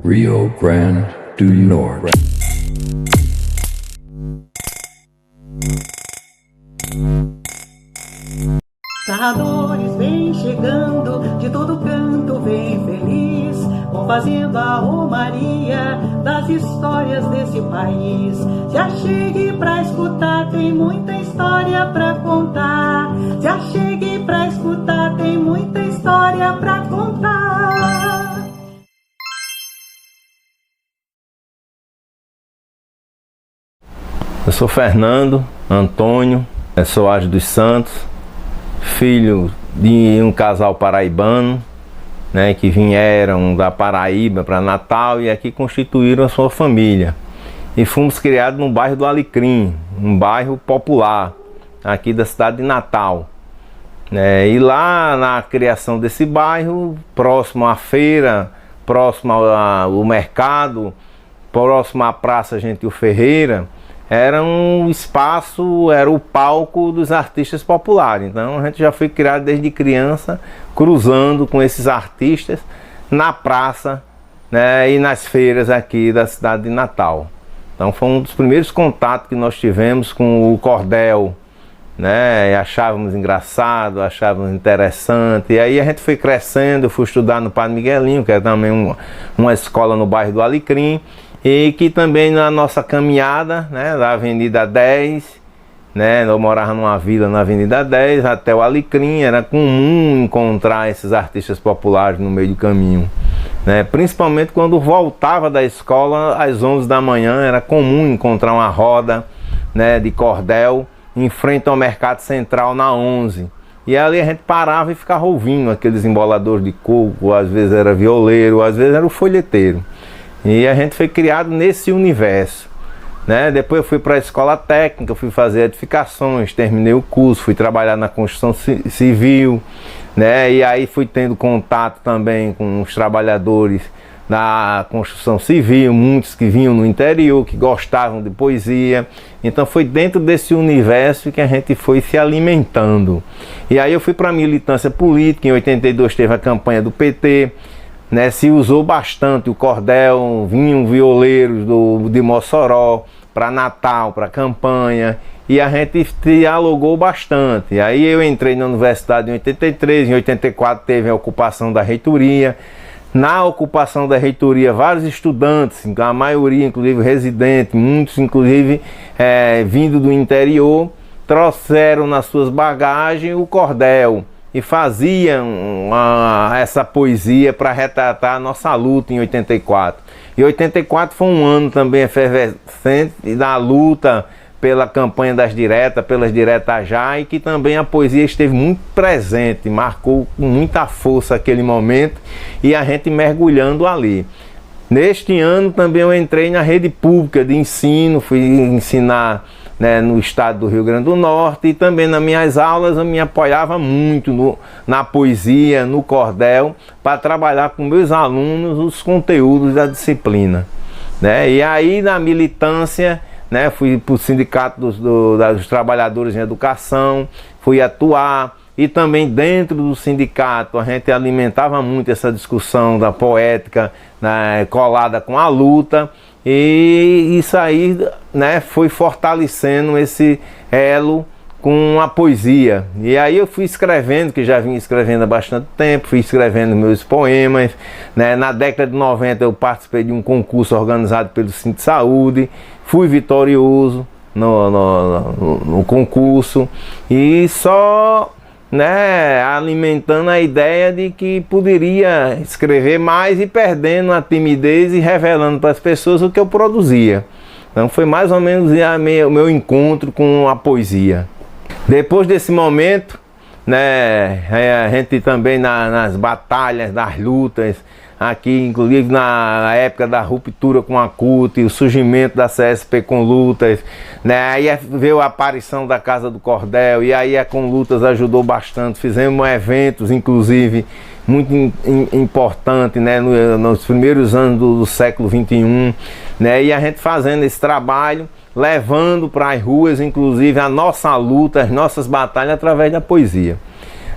Rio Grande do Norte. Narradores vêm chegando, de todo canto vem feliz, vão fazendo a romaria das histórias desse país. Se achegue pra escutar, tem muita história pra contar. Se achegue pra escutar, tem muita história pra contar. Eu sou Fernando Antônio Soares dos Santos, filho de um casal paraibano, né, que vieram da Paraíba para Natal e aqui constituíram a sua família. E fomos criados no bairro do Alecrim, um bairro popular aqui da cidade de Natal. E lá na criação desse bairro, próximo à feira, próximo ao mercado, próximo à Praça Gentil Ferreira, era um espaço, era o palco dos artistas populares. Então a gente já foi criado desde criança, cruzando com esses artistas na praça, né, e nas feiras aqui da cidade de Natal. Então foi um dos primeiros contatos que nós tivemos com o cordel, né, e achávamos engraçado, achávamos interessante. E aí a gente foi crescendo, eu fui estudar no Padre Miguelinho, que é também uma escola no bairro do Alecrim. E que também na nossa caminhada, né, da Avenida 10, né, eu morava numa vila na Avenida 10, até o Alecrim, era comum encontrar esses artistas populares no meio do caminho. Né, principalmente quando voltava da escola às 11 da manhã, era comum encontrar uma roda, né, de cordel em frente ao Mercado Central na 11. E ali a gente parava e ficava ouvindo aqueles emboladores de coco, às vezes era violeiro, às vezes era o folheteiro. E a gente foi criado nesse universo, né? Depois eu fui para a escola técnica, fui fazer edificações, terminei o curso, fui trabalhar na construção civil, né? E aí fui tendo contato também com os trabalhadores da construção civil, muitos que vinham no interior, que gostavam de poesia. Então foi dentro desse universo que a gente foi se alimentando. E aí eu fui para a militância política, em 82 teve a campanha do PT, né, se usou bastante o cordel, vinham violeiros de Mossoró para Natal, para campanha, e a gente dialogou bastante. Aí eu entrei na universidade em 83, em 84 teve a ocupação da reitoria. Na ocupação da reitoria, vários estudantes, a maioria inclusive residentes, muitos inclusive vindo do interior, trouxeram nas suas bagagens o cordel e faziam essa poesia para retratar a nossa luta em 84. E 84 foi um ano também efervescente da luta pela campanha das diretas, pelas diretas já, e que também a poesia esteve muito presente, marcou com muita força aquele momento e a gente mergulhando ali. Neste ano também eu entrei na rede pública de ensino, fui ensinar, né, no estado do Rio Grande do Norte, e também nas minhas aulas eu me apoiava muito na poesia, no cordel, para trabalhar com meus alunos os conteúdos da disciplina. Né? E aí na militância, né, fui para o Sindicato dos Trabalhadores em Educação, fui atuar, e também dentro do sindicato a gente alimentava muito essa discussão da poética, né, colada com a luta, e isso aí, né, foi fortalecendo esse elo com a poesia. E aí eu fui escrevendo, que já vinha escrevendo há bastante tempo, fui escrevendo meus poemas, né? Na década de 90 eu participei de um concurso organizado pelo Sindicato de Saúde, fui vitorioso no concurso, e só, né, alimentando a ideia de que poderia escrever mais e perdendo a timidez e revelando para as pessoas o que eu produzia. Então foi mais ou menos o meu encontro com a poesia. Depois desse momento, né, a gente também nas batalhas, nas lutas, aqui inclusive na época da ruptura com a CUT, o surgimento da CSP com lutas, né, aí veio a aparição da Casa do Cordel, e aí a Com Lutas ajudou bastante, fizemos eventos inclusive muito importante, né, nos primeiros anos do século XXI, né, e a gente fazendo esse trabalho, levando para as ruas inclusive a nossa luta, as nossas batalhas através da poesia.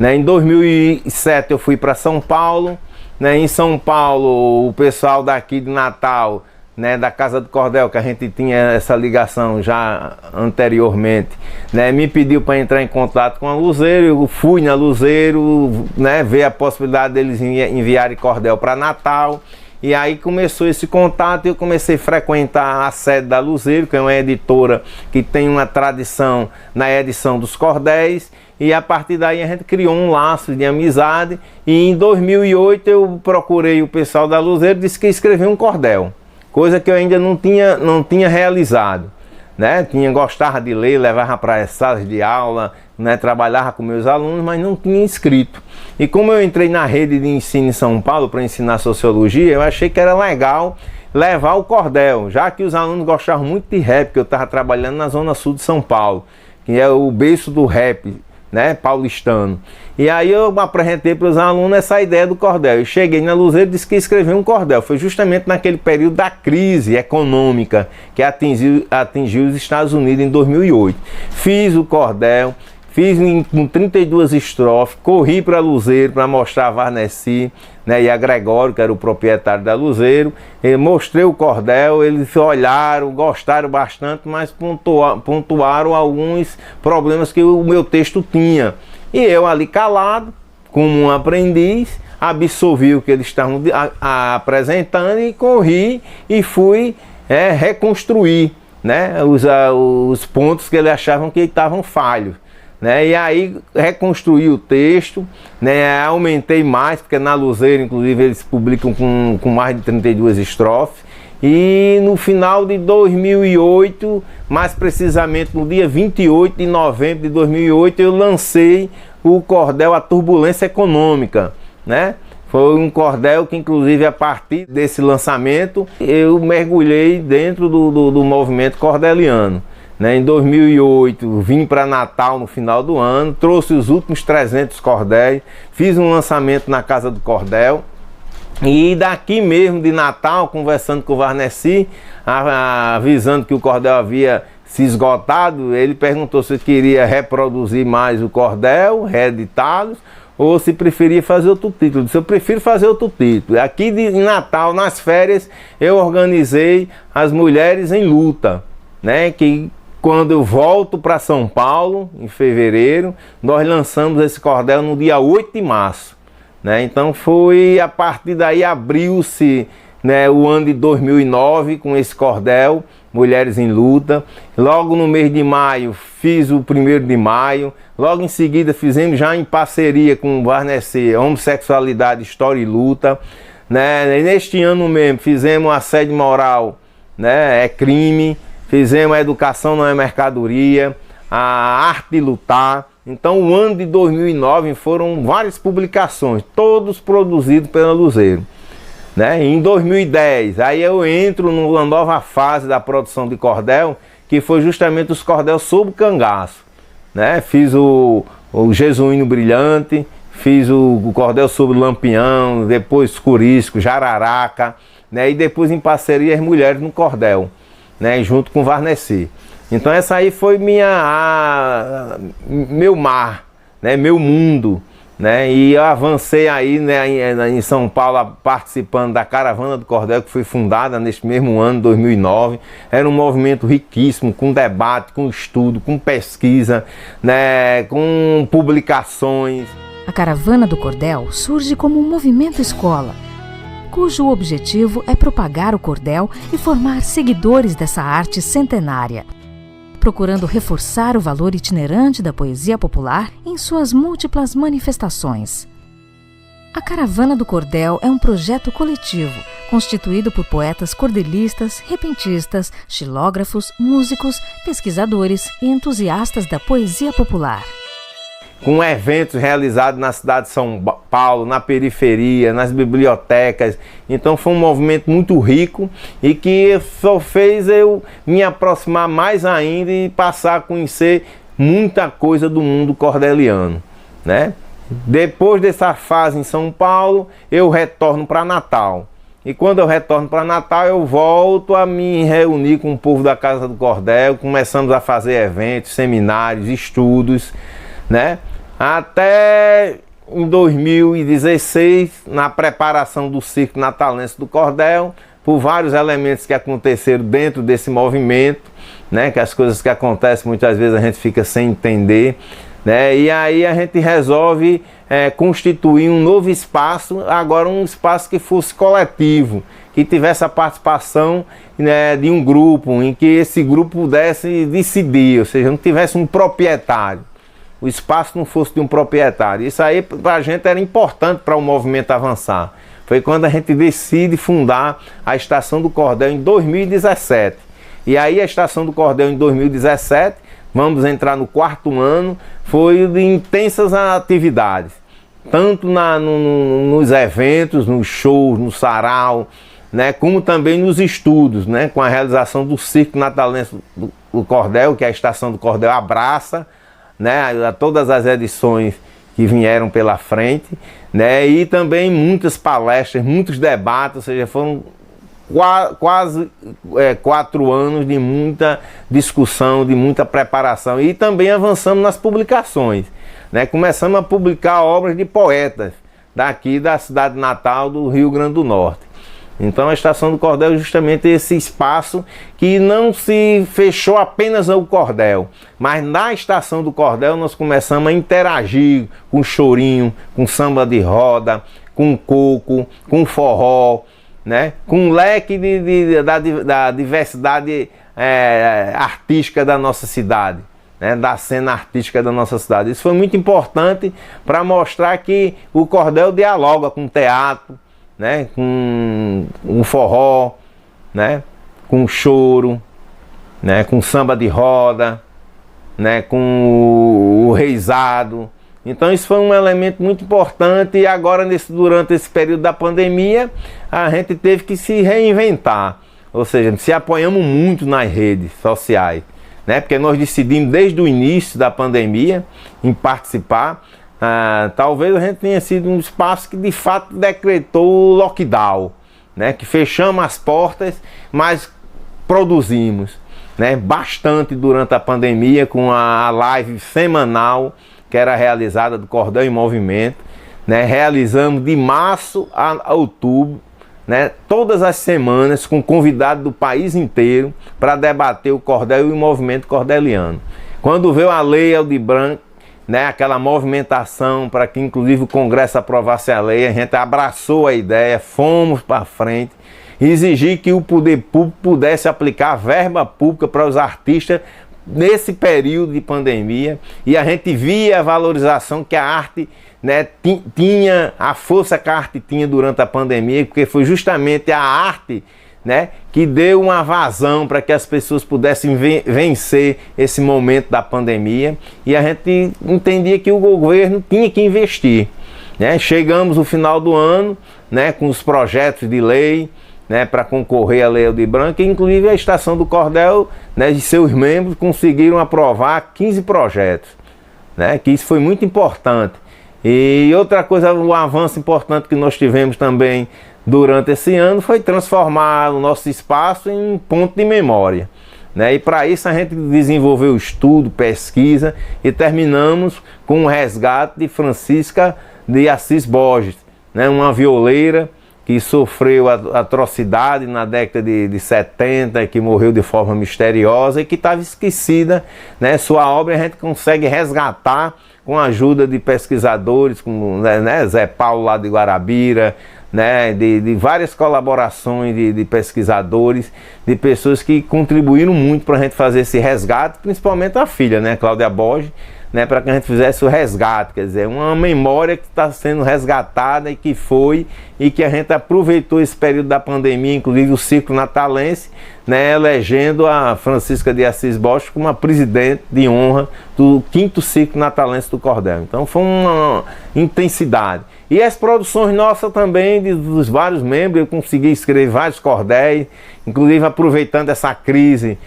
Né, em 2007 eu fui para São Paulo, né, em São Paulo, o pessoal daqui de Natal, né, da Casa do Cordel, que a gente tinha essa ligação já anteriormente, né, me pediu para entrar em contato com a Luzeiro. Eu fui na Luzeiro, né, ver a possibilidade deles enviarem cordel para Natal. E aí começou esse contato e eu comecei a frequentar a sede da Luzeiro, que é uma editora que tem uma tradição na edição dos cordéis. E a partir daí a gente criou um laço de amizade. E em 2008 eu procurei o pessoal da Luzeiro e disse que ia escrever um cordel, coisa que eu ainda não tinha realizado, né? Gostava de ler, levava para as salas de aula, né? Trabalhava com meus alunos, mas não tinha escrito. E como eu entrei na rede de ensino em São Paulo para ensinar sociologia, eu achei que era legal levar o cordel, já que os alunos gostavam muito de rap, que eu estava trabalhando na zona sul de São Paulo, que é o berço do rap, né, paulistano. E aí eu apresentei para os alunos essa ideia do cordel. Eu cheguei na Luzeiro e disse que ia escrever um cordel. Foi justamente naquele período da crise econômica que atingiu os Estados Unidos em 2008. Fiz o cordel, fiz com 32 estrofes, corri para Luzeiro para mostrar a Varnesi, né, e a Gregório, que era o proprietário da Luzeiro. Eu mostrei o cordel, eles olharam, gostaram bastante, mas pontuaram alguns problemas que o meu texto tinha. E eu ali calado, como um aprendiz, absorvi o que eles estavam apresentando e corri e fui reconstruir, né, os pontos que eles achavam que estavam falhos. Né? E aí reconstruí o texto, né? Aumentei mais, porque na Luzeiro, inclusive, eles publicam com mais de 32 estrofes. E no final de 2008, mais precisamente no dia 28 de novembro de 2008, eu lancei o cordel A Turbulência Econômica, né? Foi um cordel que, inclusive, a partir desse lançamento, eu mergulhei dentro do movimento cordeliano. Né, em 2008 vim para Natal no final do ano, trouxe os últimos 300 cordéis, fiz um lançamento na Casa do Cordel. E daqui mesmo de Natal, conversando com o Varnesi, avisando que o cordel havia se esgotado, ele perguntou se eu queria reproduzir mais o cordel, reeditá-los, ou se preferia fazer outro título. Eu disse, eu prefiro fazer outro título. Aqui em Natal, nas férias, eu organizei as Mulheres em Luta, né, que quando eu volto para São Paulo, em fevereiro, nós lançamos esse cordel no dia 8 de março. Né? Então foi a partir daí, abriu-se, né, o ano de 2009 com esse cordel, Mulheres em Luta. Logo no mês de maio fiz o 1º de maio. Logo em seguida fizemos já em parceria com o Varnesi, Homossexualidade, História e Luta. Né? E neste ano mesmo fizemos Assédio Moral, né, é crime. Fizemos A Educação Não é Mercadoria, A Arte de Lutar. Então o ano de 2009 foram várias publicações, todos produzidos pela Luzeiro. Né? Em 2010, aí eu entro numa nova fase da produção de cordel, que foi justamente os cordéis sobre cangaço. Né? Fiz o Jesuíno Brilhante, fiz o cordel sobre Lampião, depois Curisco, Jararaca, né? E depois em parceria as Mulheres no Cordel. Né, junto com o Varnesi. Então essa aí foi meu mar, né, meu mundo, né, e eu avancei aí, né, em São Paulo, participando da Caravana do Cordel, que foi fundada neste mesmo ano, 2009. Era um movimento riquíssimo, com debate, com estudo, com pesquisa, né, com publicações. A Caravana do Cordel surge como um movimento escola, cujo objetivo é propagar o cordel e formar seguidores dessa arte centenária, procurando reforçar o valor itinerante da poesia popular em suas múltiplas manifestações. A Caravana do Cordel é um projeto coletivo, constituído por poetas cordelistas, repentistas, xilógrafos, músicos, pesquisadores e entusiastas da poesia popular. Com eventos realizados na cidade de São Paulo, na periferia, nas bibliotecas. Então foi um movimento muito rico e que só fez eu me aproximar mais ainda e passar a conhecer muita coisa do mundo cordeliano, né? Depois dessa fase em São Paulo, eu retorno para Natal. E quando eu retorno para Natal, eu volto a me reunir com o povo da Casa do Cordel, começamos a fazer eventos, seminários, estudos, né? Até em 2016, na preparação do Circo Natalense do Cordel, por vários elementos que aconteceram dentro desse movimento, né, que as coisas que acontecem muitas vezes a gente fica sem entender, né, e aí a gente resolve constituir um novo espaço, agora um espaço que fosse coletivo, que tivesse a participação, né, de um grupo, em que esse grupo pudesse decidir, ou seja, não tivesse um proprietário, o espaço não fosse de um proprietário. Isso aí para a gente era importante para o movimento avançar. Foi quando a gente decide fundar a Estação do Cordel em 2017. E aí a Estação do Cordel em 2017, vamos entrar no 4º ano, foi de intensas atividades. Tanto nos eventos, nos shows, no sarau, né, como também nos estudos, né, com a realização do Circo Natalense do Cordel, que a Estação do Cordel abraça, né, a todas as edições que vieram pela frente, né, e também muitas palestras, muitos debates, ou seja, foram quase 4 anos de muita discussão, de muita preparação, e também avançamos nas publicações, né, começamos a publicar obras de poetas daqui da cidade natal do Rio Grande do Norte. Então a Estação do Cordel é justamente esse espaço que não se fechou apenas ao cordel, mas na Estação do Cordel nós começamos a interagir com chorinho, com samba de roda, com coco, com forró, né? Com um leque da diversidade artística da nossa cidade, né? Da cena artística da nossa cidade. Isso foi muito importante para mostrar que o cordel dialoga com o teatro, né, com um forró, né, com choro, né, com samba de roda, né, com o reizado. Então isso foi um elemento muito importante, e agora durante esse período da pandemia a gente teve que se reinventar, ou seja, se apoiamos muito nas redes sociais, né, porque nós decidimos desde o início da pandemia em participar. Talvez a gente tenha sido um espaço que de fato decretou o lockdown, né? Que fechamos as portas, mas produzimos, né, bastante durante a pandemia, com a live semanal que era realizada do Cordel em Movimento, né? Realizamos de março a outubro, né, todas as semanas, com convidados do país inteiro para debater o cordel e o movimento cordeliano. Quando veio a Lei Aldir Blanc, né, aquela movimentação para que inclusive o Congresso aprovasse a lei, a gente abraçou a ideia, fomos para frente, exigir que o poder público pudesse aplicar verba pública para os artistas nesse período de pandemia, e a gente via a valorização que a arte, né, tinha, a força que a arte tinha durante a pandemia, porque foi justamente a arte, né, que deu uma vazão para que as pessoas pudessem vencer esse momento da pandemia, e a gente entendia que o governo tinha que investir, né? Chegamos no final do ano, né, com os projetos de lei, né, para concorrer à Lei Aldir Blanc, e inclusive a Estação do Cordel, né, de seus membros conseguiram aprovar 15 projetos, né, que isso foi muito importante. E outra coisa, um avanço importante que nós tivemos também durante esse ano foi transformar o nosso espaço em um ponto de memória, né? E para isso a gente desenvolveu estudo, pesquisa, e terminamos com o resgate de Francisca de Assis Borges, né? Uma violeira que sofreu atrocidade na década de 70, que morreu de forma misteriosa e que estava esquecida, né? Sua obra a gente consegue resgatar com a ajuda de pesquisadores, como, né, Zé Paulo lá de Guarabira, né, de várias colaborações de pesquisadores, de pessoas que contribuíram muito para a gente fazer esse resgate, principalmente a filha, né, Cláudia Borges, né, para que a gente fizesse o resgate, quer dizer, uma memória que está sendo resgatada e que foi, e que a gente aproveitou esse período da pandemia, inclusive o Circo Natalense, né, elegendo a Francisca de Assis Borges como a presidente de honra do 5º Circo Natalense do Cordel. Então foi uma intensidade. E as produções nossas também, dos vários membros, eu consegui escrever vários cordéis, inclusive aproveitando essa crise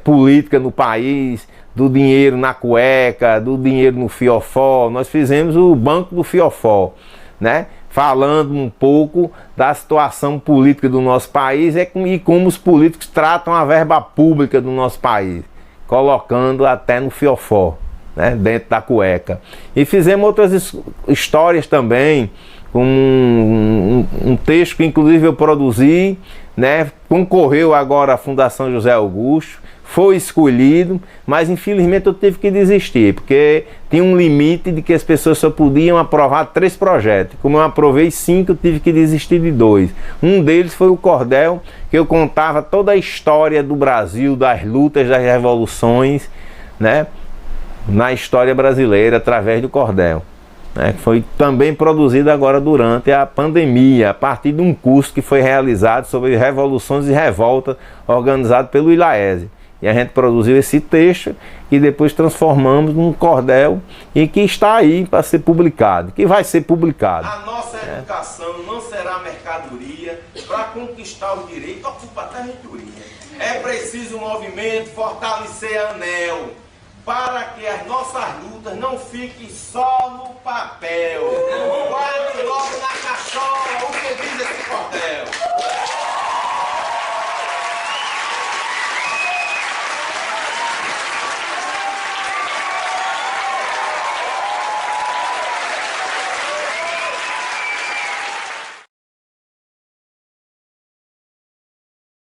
política no país, do dinheiro na cueca, do dinheiro no fiofó. Nós fizemos o Banco do Fiofó, né? Falando um pouco da situação política do nosso país e como os políticos tratam a verba pública do nosso país, colocando até no fiofó. né, dentro da cueca. E fizemos outras histórias também, com um texto que inclusive eu produzi, né, concorreu agora à Fundação José Augusto, foi escolhido, mas infelizmente eu tive que desistir, porque tinha um limite de que as pessoas só podiam aprovar 3 projetos. Como eu aprovei 5, eu tive que desistir de 2. Um deles foi o Cordel, que eu contava toda a história do Brasil, das lutas, das revoluções, né, na história brasileira, através do Cordel. Que foi também produzido agora durante a pandemia, a partir de um curso que foi realizado sobre revoluções e revoltas, organizado pelo ILAESE. E a gente produziu esse texto e depois transformamos num cordel e que está aí para ser publicado, que vai ser publicado. A nossa educação não será mercadoria. Para conquistar os direitos, ocupa a territoria. É preciso um movimento, fortalecer a ANEL, para que as nossas lutas não fiquem só no papel.